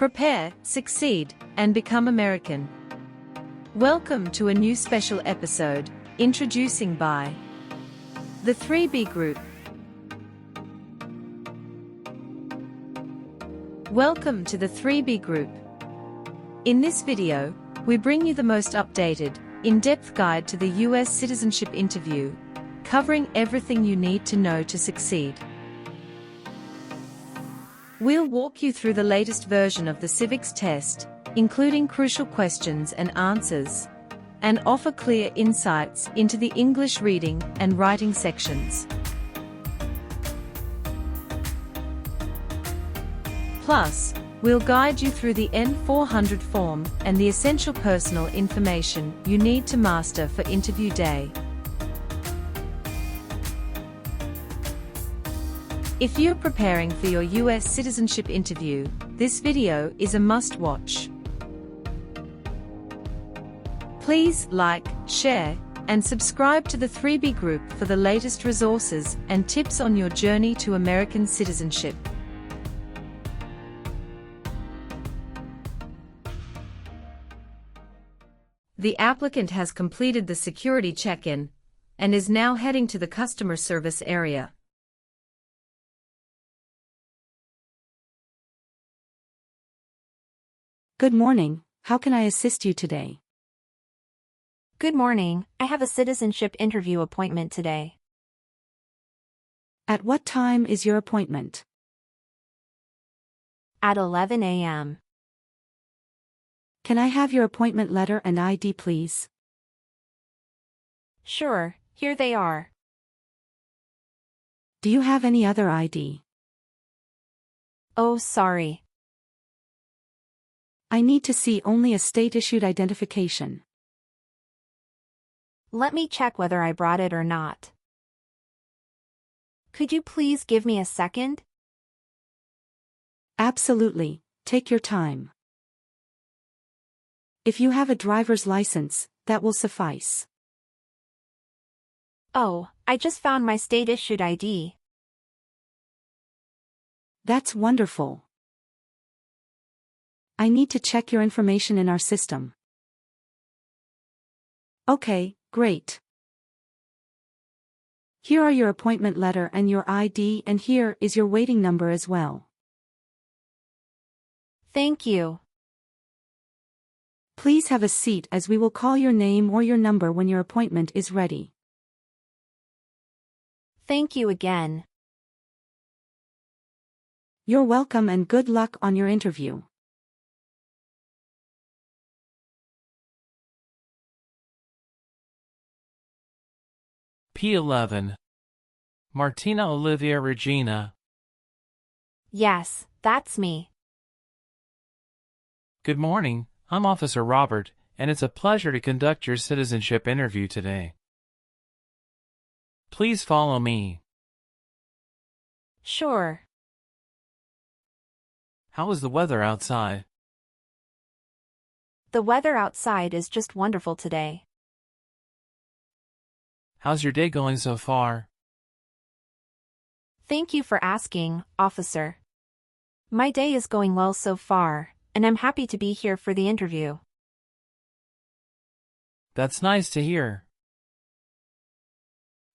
Prepare, succeed, and become American. Welcome to a new special episode, introducing by the 3B Group. Welcome to the 3B Group. In this video, we bring you the most updated, in-depth guide to the US Citizenship Interview, covering everything you need to know to succeed. We'll walk you through the latest version of the civics test, including crucial questions and answers, and offer clear insights into the English reading and writing sections. Plus, we'll guide you through the N400 form and the essential personal information you need to master for interview day. If you're preparing for your US citizenship interview, this video is a must-watch. Please like, share, and subscribe to the 3B Group for the latest resources and tips on your journey to American citizenship. The applicant has completed the security check-in and is now heading to the customer service area. Good morning. How can I assist you today? Good morning. I have a citizenship interview appointment today. At what time is your appointment? At 11 a.m. Can I have your appointment letter and ID, please? Sure, here they are. Do you have any other ID? Oh, sorry. I need to see only a state-issued identification. Let me check whether I brought it or not. Could you please give me a second? Absolutely. Take your time. If you have a driver's license, that will suffice. Oh, I just found my state-issued ID. That's wonderful. I need to check your information in our system. Okay, great. Here are your appointment letter and your ID, and here is your waiting number as well. Thank you. Please have a seat as we will call your name or your number when your appointment is ready. Thank you again. You're welcome and good luck on your interview. P11. Martina Olivia Regina. Yes, that's me. Good morning, I'm Officer Robert, and it's a pleasure to conduct your citizenship interview today. Please follow me. Sure. How is the weather outside? The weather outside is just wonderful today. How's your day going so far? Thank you for asking, officer. My day is going well so far, and I'm happy to be here for the interview. That's nice to hear.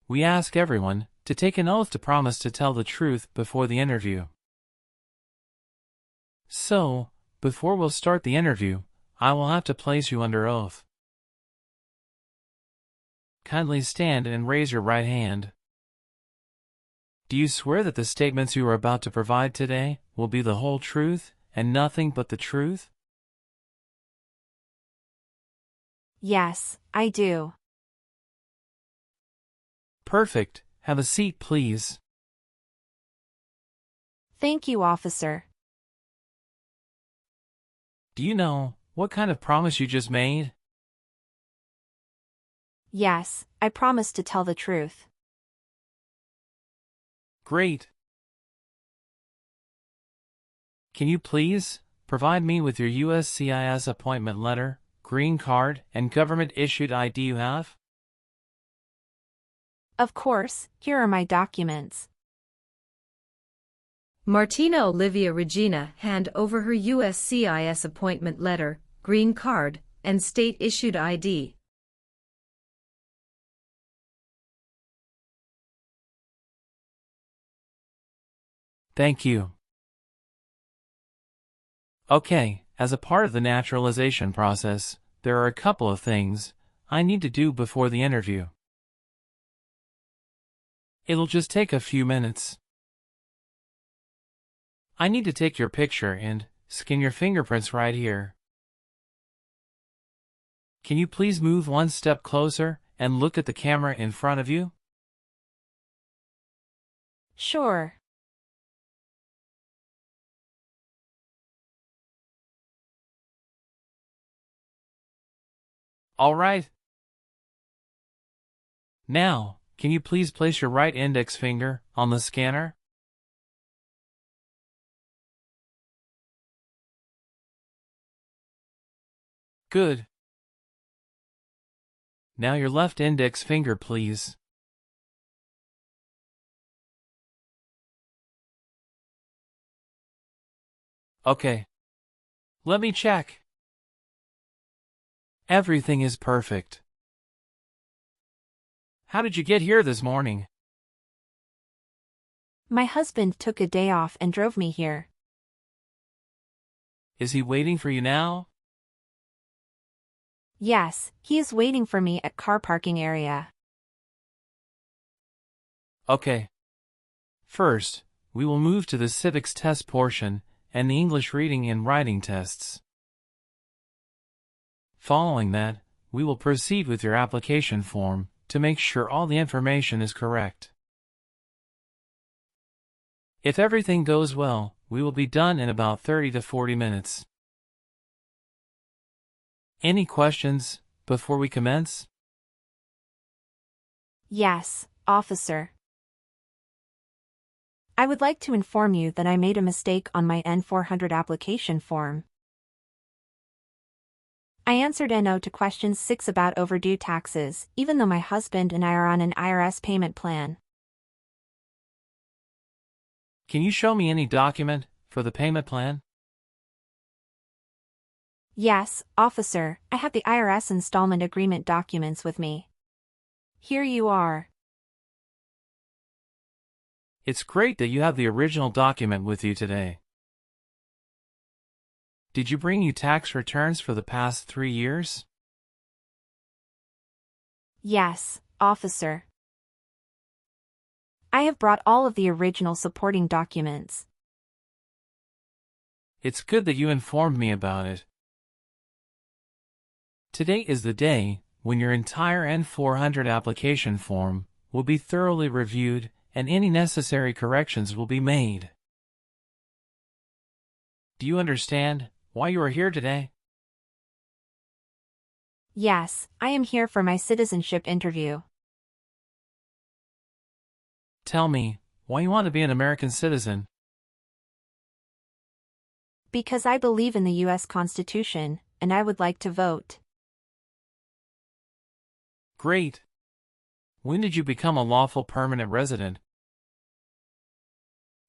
We ask everyone to take an oath to promise to tell the truth before the interview. So, before we'll start the interview, I will have to place you under oath. Kindly stand and raise your right hand. Do you swear that the statements you are about to provide today will be the whole truth and nothing but the truth? Yes, I do. Perfect. Have a seat, please. Thank you, officer. Do you know what kind of promise you just made? Yes, I promise to tell the truth. Great. Can you please provide me with your USCIS appointment letter, green card, and government-issued ID you have? Of course, here are my documents. Martina Olivia Regina hand over her USCIS appointment letter, green card, and state-issued ID. Thank you. Okay, as a part of the naturalization process, there are a couple of things I need to do before the interview. It'll just take a few minutes. I need to take your picture and scan your fingerprints right here. Can you please move one step closer and look at the camera in front of you? Sure. All right. Now, can you please place your right index finger on the scanner? Good. Now your left index finger, please. Okay. Let me check. Everything is perfect. How did you get here this morning? My husband took a day off and drove me here. Is he waiting for you now? Yes, he is waiting for me at car parking area. Okay. First, we will move to the civics test portion and the English reading and writing tests. Following that, we will proceed with your application form to make sure all the information is correct. If everything goes well, we will be done in about 30 to 40 minutes. Any questions before we commence? Yes, officer. I would like to inform you that I made a mistake on my N400 application form. I answered no to question 6 about overdue taxes, even though my husband and I are on an IRS payment plan. Can you show me any document for the payment plan? Yes, officer, I have the IRS installment agreement documents with me. Here you are. It's great that you have the original document with you today. Did you bring you tax returns for the past 3 years? Yes, officer. I have brought all of the original supporting documents. It's good that you informed me about it. Today is the day when your entire N400 application form will be thoroughly reviewed and any necessary corrections will be made. Do you understand why you are here today? Yes, I am here for my citizenship interview. Tell me why you want to be an American citizen. Because I believe in the U.S. Constitution, and I would like to vote. Great. When did you become a lawful permanent resident?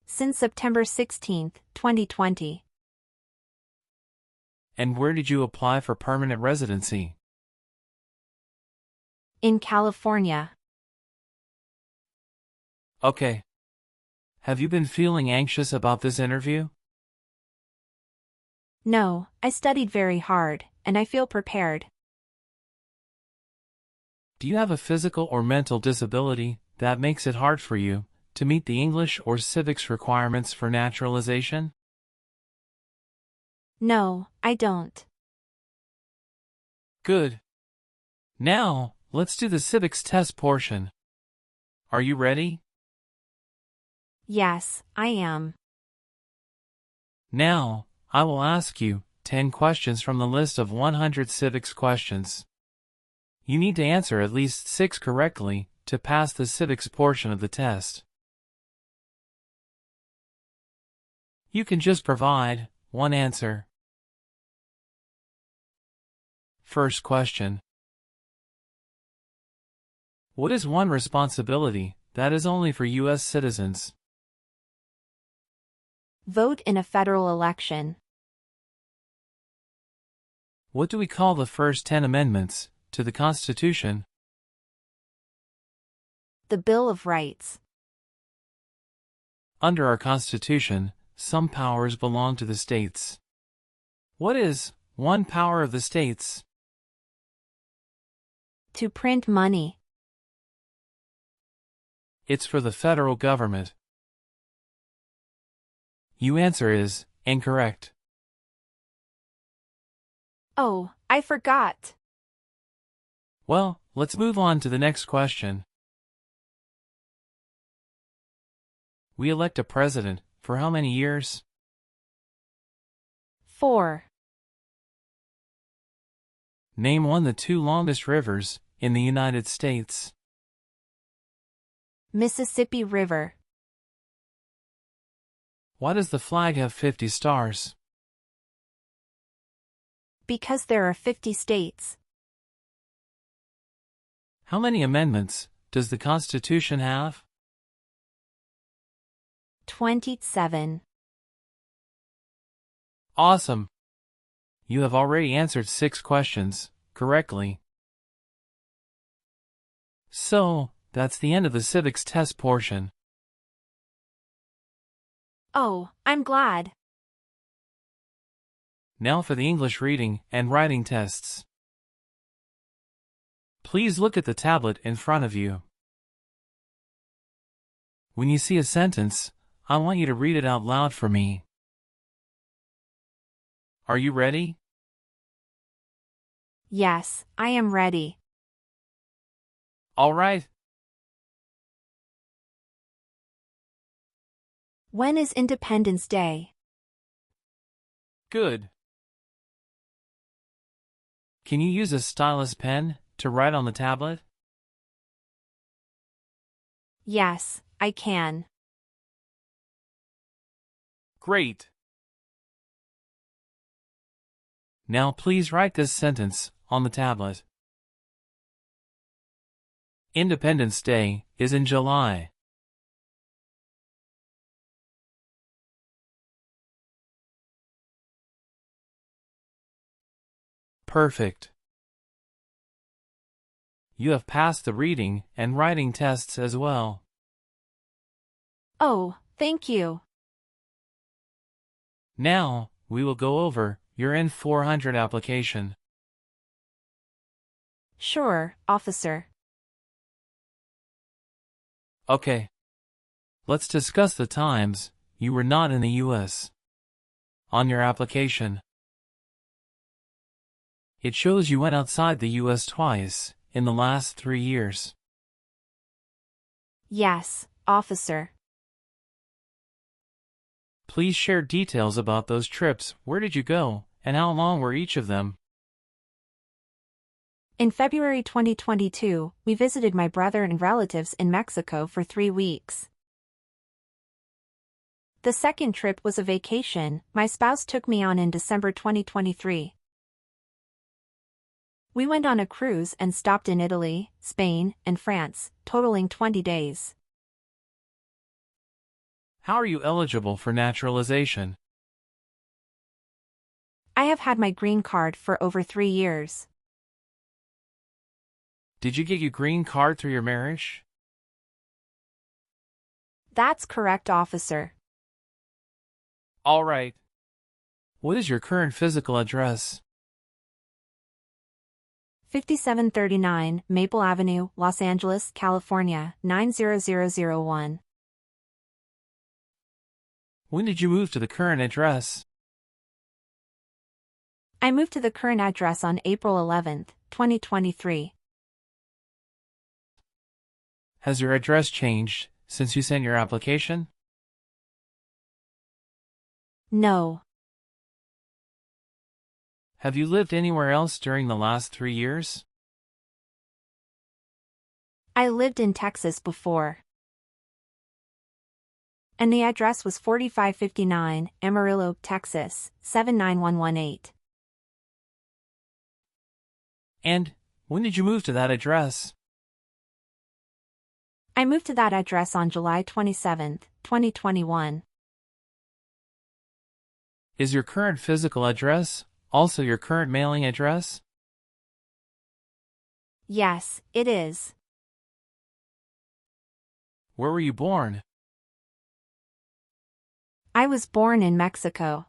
Since September 16, 2020. And where did you apply for permanent residency? In California. Okay. Have you been feeling anxious about this interview? No, I studied very hard, and I feel prepared. Do you have a physical or mental disability that makes it hard for you to meet the English or civics requirements for naturalization? No, I don't. Good. Now, let's do the civics test portion. Are you ready? Yes, I am. Now, I will ask you 10 questions from the list of 100 civics questions. You need to answer at least 6 correctly to pass the civics portion of the test. You can just provide one answer. First question. What is one responsibility that is only for U.S. citizens? Vote in a federal election. What do we call the first 10 amendments to the Constitution? The Bill of Rights. Under our Constitution, some powers belong to the states. What is one power of the states? To print money. It's for the federal government. Your answer is incorrect. Oh, I forgot. Well, let's move on to the next question. We elect a president for how many years? 4. Name one of the two longest rivers in the United States. Mississippi River. Why does the flag have 50 stars? Because there are 50 states. How many amendments does the Constitution have? 27. Awesome! You have already answered 6 questions correctly. So, that's the end of the civics test portion. Oh, I'm glad. Now for the English reading and writing tests. Please look at the tablet in front of you. When you see a sentence, I want you to read it out loud for me. Are you ready? Yes, I am ready. All right. When is Independence Day? Good. Can you use a stylus pen to write on the tablet? Yes, I can. Great. Now please write this sentence on the tablet. Independence Day is in July. Perfect. You have passed the reading and writing tests as well. Oh, thank you. Now, we will go over your N400 application. Sure, officer. Okay. Let's discuss the times you were not in the U.S. on your application. It shows you went outside the U.S. twice in the last 3 years. Yes, officer. Please share details about those trips. Where did you go, and how long were each of them? In February 2022, we visited my brother and relatives in Mexico for 3 weeks. The second trip was a vacation my spouse took me on in December 2023. We went on a cruise and stopped in Italy, Spain, and France, totaling 20 days. How are you eligible for naturalization? I have had my green card for over 3 years. Did you get your green card through your marriage? That's correct, officer. All right. What is your current physical address? 5739 Maple Avenue, Los Angeles, California, 90001. When did you move to the current address? I moved to the current address on April 11, 2023. Has your address changed since you sent your application? No. Have you lived anywhere else during the last 3 years? I lived in Texas before. And the address was 4559 Amarillo, Texas, 79118. And when did you move to that address? I moved to that address on July 27, 2021. Is your current physical address also your current mailing address? Yes, it is. Where were you born? I was born in Mexico.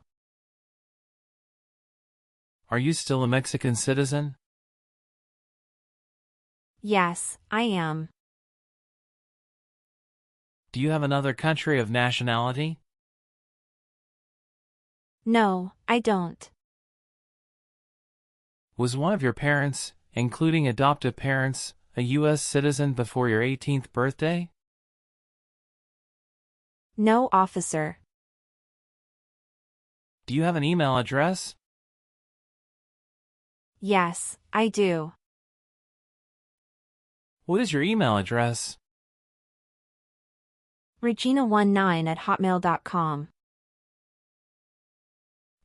Are you still a Mexican citizen? Yes, I am. Do you have another country of nationality? No, I don't. Was one of your parents, including adoptive parents, a U.S. citizen before your 18th birthday? No, officer. Do you have an email address? Yes, I do. What is your email address? Regina19@hotmail.com.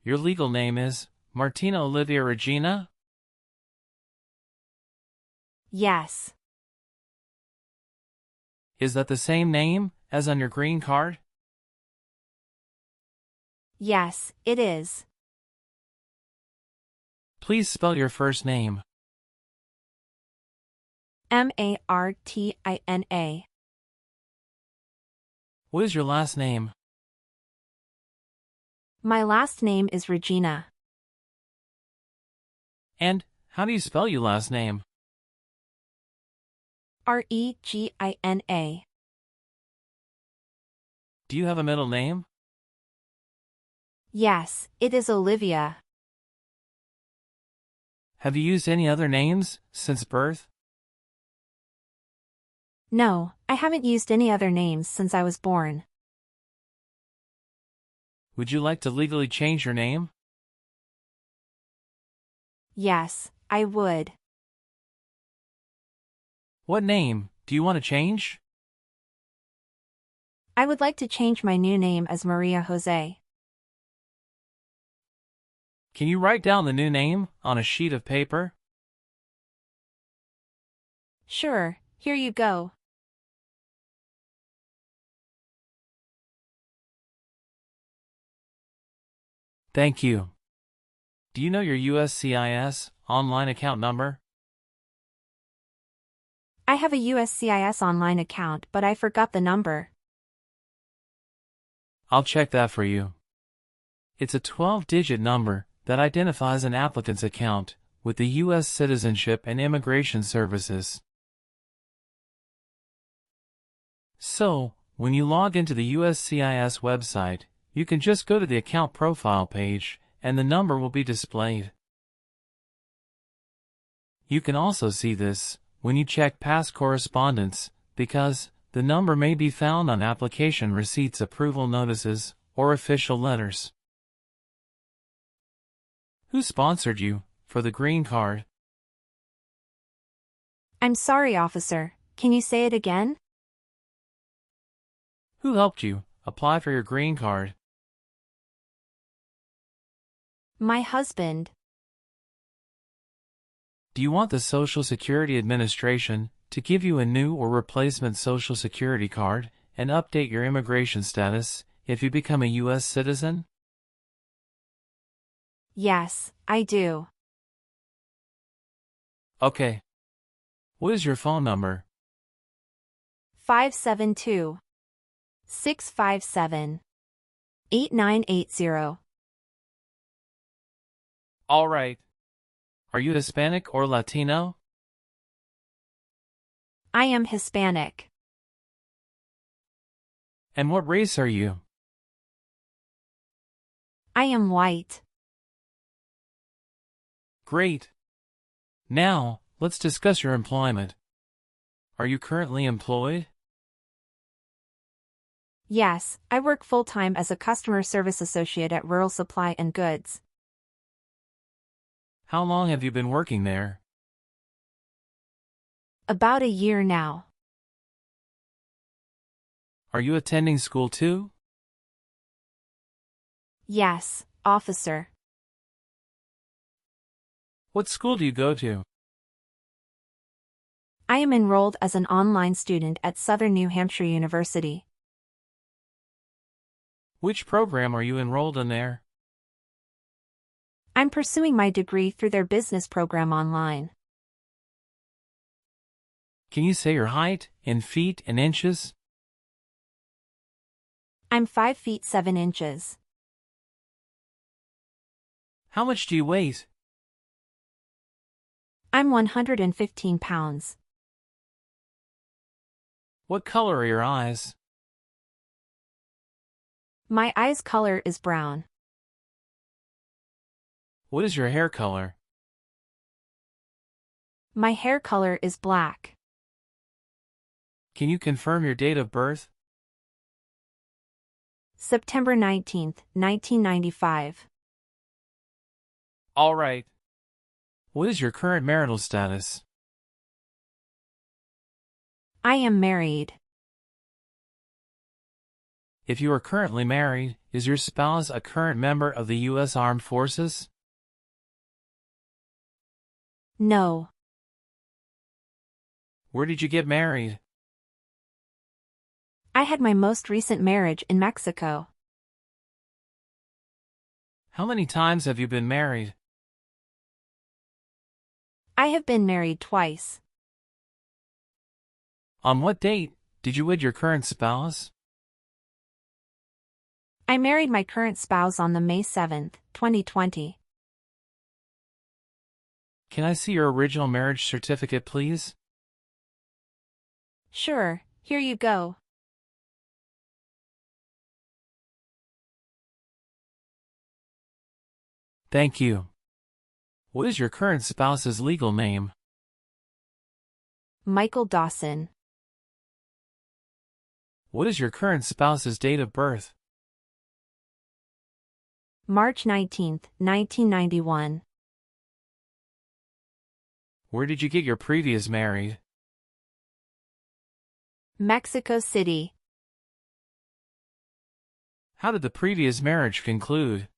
Your legal name is Martina Olivia Regina? Yes. Is that the same name as on your green card? Yes, it is. Please spell your first name. Martina. What is your last name? My last name is Regina. And how do you spell your last name? Regina. Do you have a middle name? Yes, it is Olivia. Have you used any other names since birth? No, I haven't used any other names since I was born. Would you like to legally change your name? Yes, I would. What name do you want to change? I would like to change my new name as Maria Jose. Can you write down the new name on a sheet of paper? Sure, here you go. Thank you. Do you know your USCIS online account number? I have a USCIS online account, but I forgot the number. I'll check that for you. It's a 12-digit number that identifies an applicant's account with the U.S. Citizenship and Immigration Services. So, when you log into the USCIS website, you can just go to the account profile page and the number will be displayed. You can also see this when you check past correspondence because the number may be found on application receipts, approval notices, or official letters. Who sponsored you for the green card? I'm sorry, officer. Can you say it again? Who helped you apply for your green card? My husband. Do you want the Social Security Administration to give you a new or replacement Social Security card and update your immigration status if you become a U.S. citizen? Yes, I do. Okay. What is your phone number? 572-657-8980. All right. Are you Hispanic or Latino? I am Hispanic. And what race are you? I am white. Great. Now, let's discuss your employment. Are you currently employed? Yes, I work full-time as a customer service associate at Rural Supply and Goods. How long have you been working there? About a year now. Are you attending school too? Yes, officer. What school do you go to? I am enrolled as an online student at Southern New Hampshire University. Which program are you enrolled in there? I'm pursuing my degree through their business program online. Can you say your height in feet and inches? I'm 5 feet 7 inches. How much do you weigh? I'm 115 pounds. What color are your eyes? My eyes color is brown. What is your hair color? My hair color is black. Can you confirm your date of birth? September 19th, 1995. All right. What is your current marital status? I am married. If you are currently married, is your spouse a current member of the U.S. Armed Forces? No. Where did you get married? I had my most recent marriage in Mexico. How many times have you been married? I have been married twice. On what date did you wed your current spouse? I married my current spouse on the May 7th, 2020. Can I see your original marriage certificate, please? Sure, here you go. Thank you. What is your current spouse's legal name? Michael Dawson. What is your current spouse's date of birth? March 19th, 1991. Where did you get your previous married? Mexico City. How did the previous marriage conclude?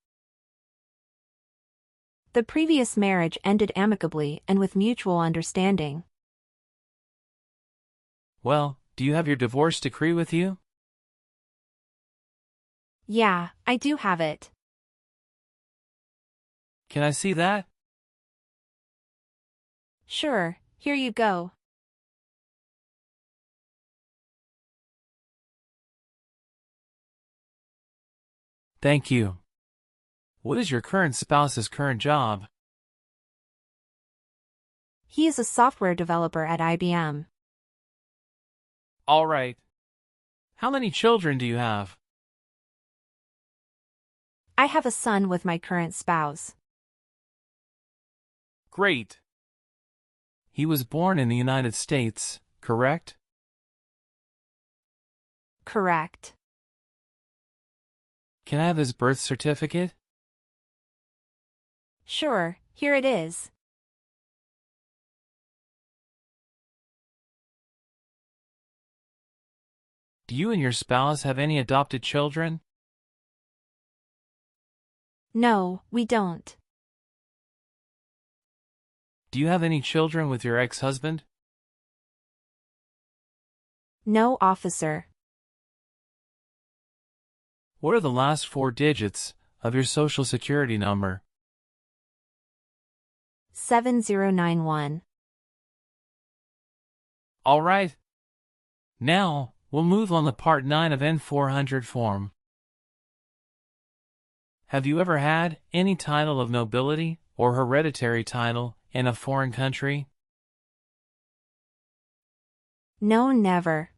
The previous marriage ended amicably and with mutual understanding. Well, do you have your divorce decree with you? Yeah, I do have it. Can I see that? Sure, here you go. Thank you. What is your current spouse's current job? He is a software developer at IBM. All right. How many children do you have? I have a son with my current spouse. Great. He was born in the United States, correct? Correct. Can I have his birth certificate? Sure, here it is. Do you and your spouse have any adopted children? No, we don't. Do you have any children with your ex-husband? No, officer. What are the last 4 digits of your social security number? 7091. All right. Now, we'll move on to Part 9 of N400 form. Have you ever had any title of nobility or hereditary title in a foreign country? No, never.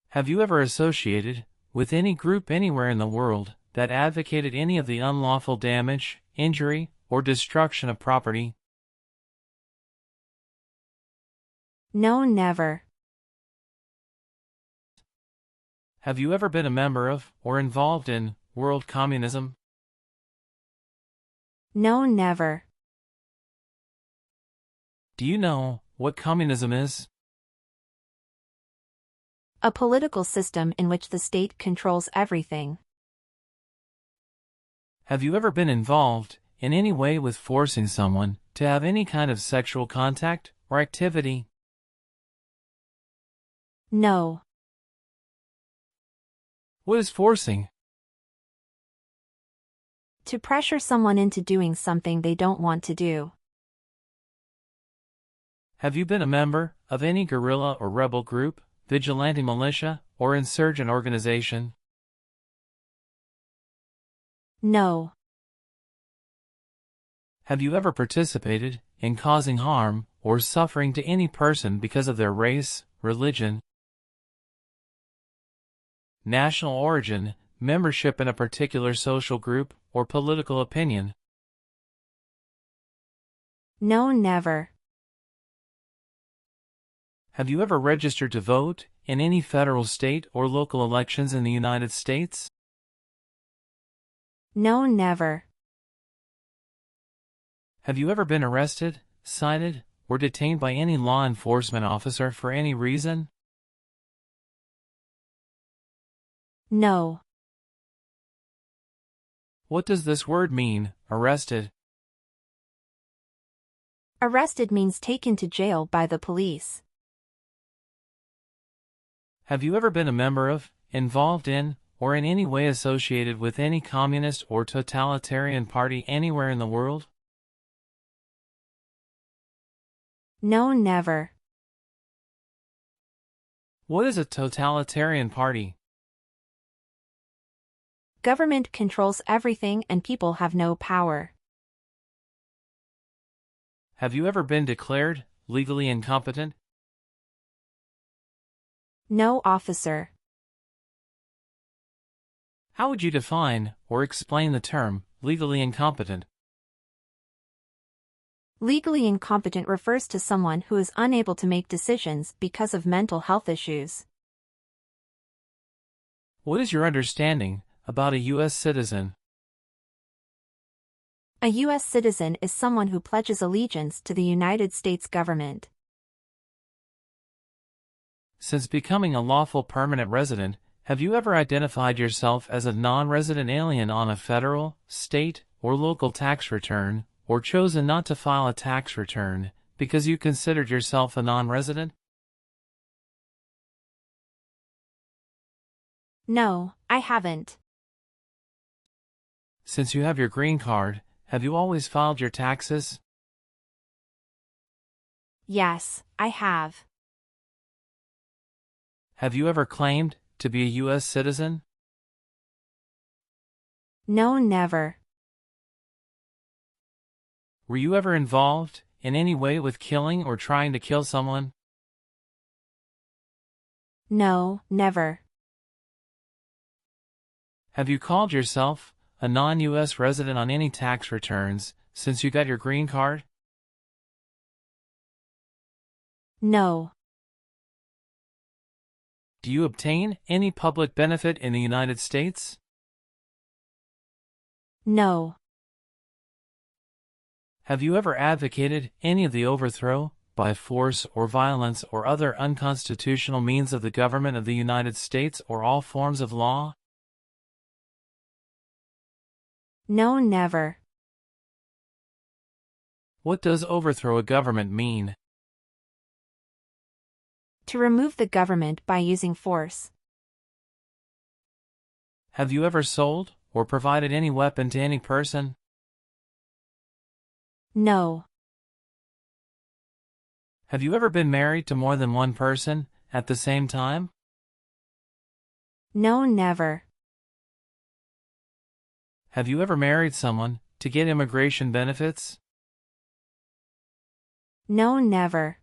Have you ever associated with any group anywhere in the world that advocated any of the unlawful damage, injury, or destruction of property? No, never. Have you ever been a member of or involved in world communism? No, never. Do you know what communism is? A political system in which the state controls everything. Have you ever been involved in any way with forcing someone to have any kind of sexual contact or activity? No. What is forcing? To pressure someone into doing something they don't want to do. Have you been a member of any guerrilla or rebel group, vigilante militia, or insurgent organization? No. Have you ever participated in causing harm or suffering to any person because of their race, religion, national origin, membership in a particular social group, or political opinion? No, never. Have you ever registered to vote in any federal, state, or local elections in the United States? No, never. Have you ever been arrested, cited, or detained by any law enforcement officer for any reason? No. What does this word mean, arrested? Arrested means taken to jail by the police. Have you ever been a member of, involved in, or in any way associated with any communist or totalitarian party anywhere in the world? No, never. What is a totalitarian party? Government controls everything and people have no power. Have you ever been declared legally incompetent? No, officer. How would you define or explain the term legally incompetent? Legally incompetent refers to someone who is unable to make decisions because of mental health issues. What is your understanding about a U.S. citizen? A U.S. citizen is someone who pledges allegiance to the United States government. Since becoming a lawful permanent resident, have you ever identified yourself as a non-resident alien on a federal, state, or local tax return, or chosen not to file a tax return because you considered yourself a non-resident? No, I haven't. Since you have your green card, have you always filed your taxes? Yes, I have. Have you ever claimed to be a U.S. citizen? No, never. Were you ever involved in any way with killing or trying to kill someone? No, never. Have you called yourself a non-U.S. resident on any tax returns since you got your green card? No. Do you obtain any public benefit in the United States? No. Have you ever advocated any of the overthrow, by force or violence or other unconstitutional means of the government of the United States or all forms of law? No, never. What does overthrow a government mean? To remove the government by using force. Have you ever sold or provided any weapon to any person? No. Have you ever been married to more than one person at the same time? No, never. Have you ever married someone to get immigration benefits? No, never.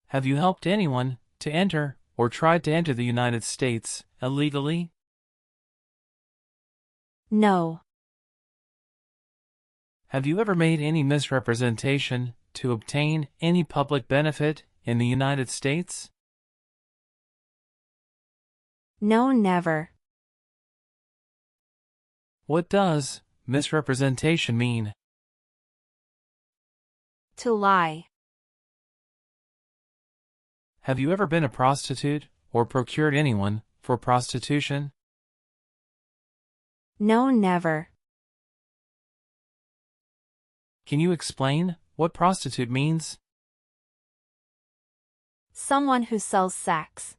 Have you helped anyone to enter or tried to enter the United States illegally? No. Have you ever made any misrepresentation to obtain any public benefit in the United States? No, never. What does misrepresentation mean? To lie. Have you ever been a prostitute or procured anyone for prostitution? No, never. Can you explain what prostitute means? Someone who sells sex.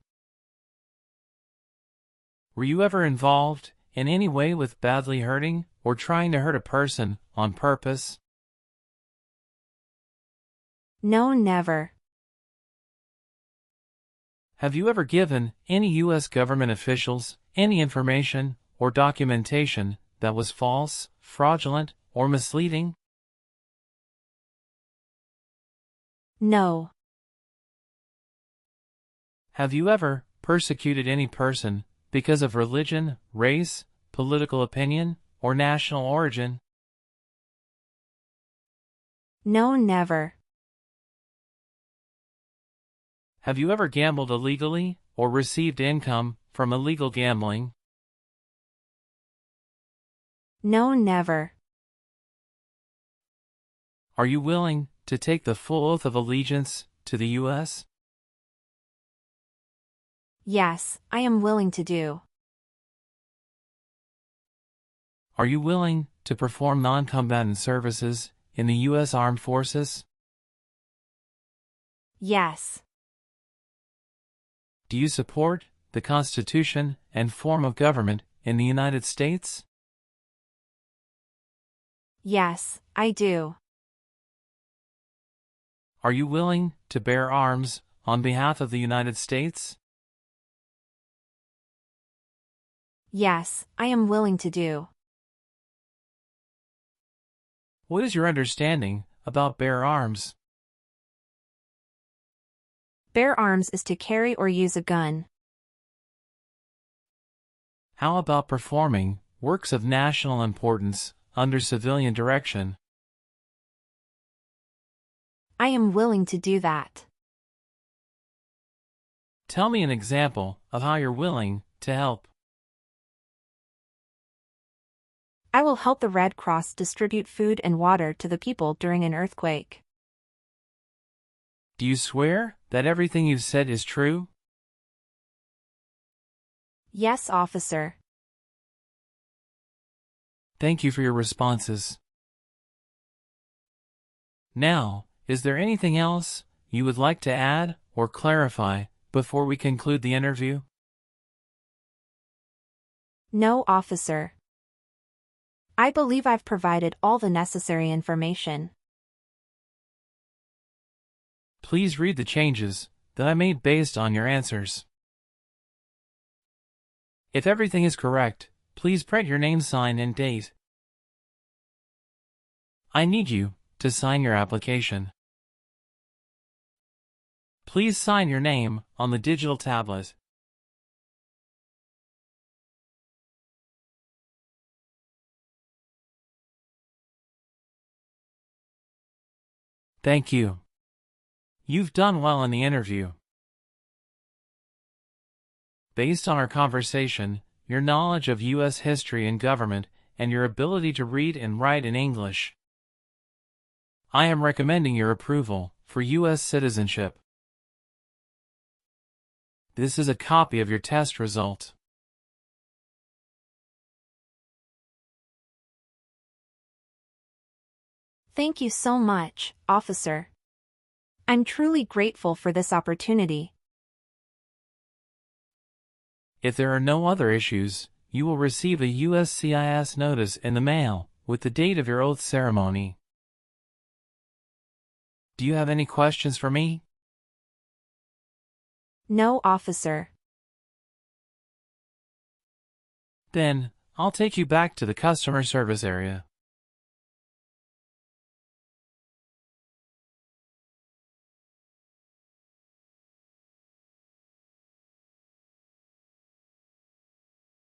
Were you ever involved in any way with badly hurting or trying to hurt a person on purpose? No, never. Have you ever given any U.S. government officials any information or documentation that was false, fraudulent, or misleading? No. Have you ever persecuted any person because of religion, race, political opinion, or national origin? No, never. Have you ever gambled illegally or received income from illegal gambling? No, never. Are you willing to take the full oath of allegiance to the U.S.? Yes, I am willing to do. Are you willing to perform non-combatant services in the U.S. Armed Forces? Yes. Do you support the Constitution and form of government in the United States? Yes, I do. Are you willing to bear arms on behalf of the United States? Yes, I am willing to do. What is your understanding about bear arms? Bear arms is to carry or use a gun. How about performing works of national importance under civilian direction? I am willing to do that. Tell me an example of how you're willing to help. I will help the Red Cross distribute food and water to the people during an earthquake. Do you swear that everything you've said is true? Yes, officer. Thank you for your responses. Now, is there anything else you would like to add or clarify before we conclude the interview? No, officer. I believe I've provided all the necessary information. Please read the changes that I made based on your answers. If everything is correct, please print your name, sign, and date. I need you to sign your application. Please sign your name on the digital tablet. Thank you. You've done well in the interview. Based on our conversation, your knowledge of U.S. history and government, and your ability to read and write in English, I am recommending your approval for U.S. citizenship. This is a copy of your test result. Thank you so much, officer. I'm truly grateful for this opportunity. If there are no other issues, you will receive a USCIS notice in the mail with the date of your oath ceremony. Do you have any questions for me? No, officer. Then, I'll take you back to the customer service area.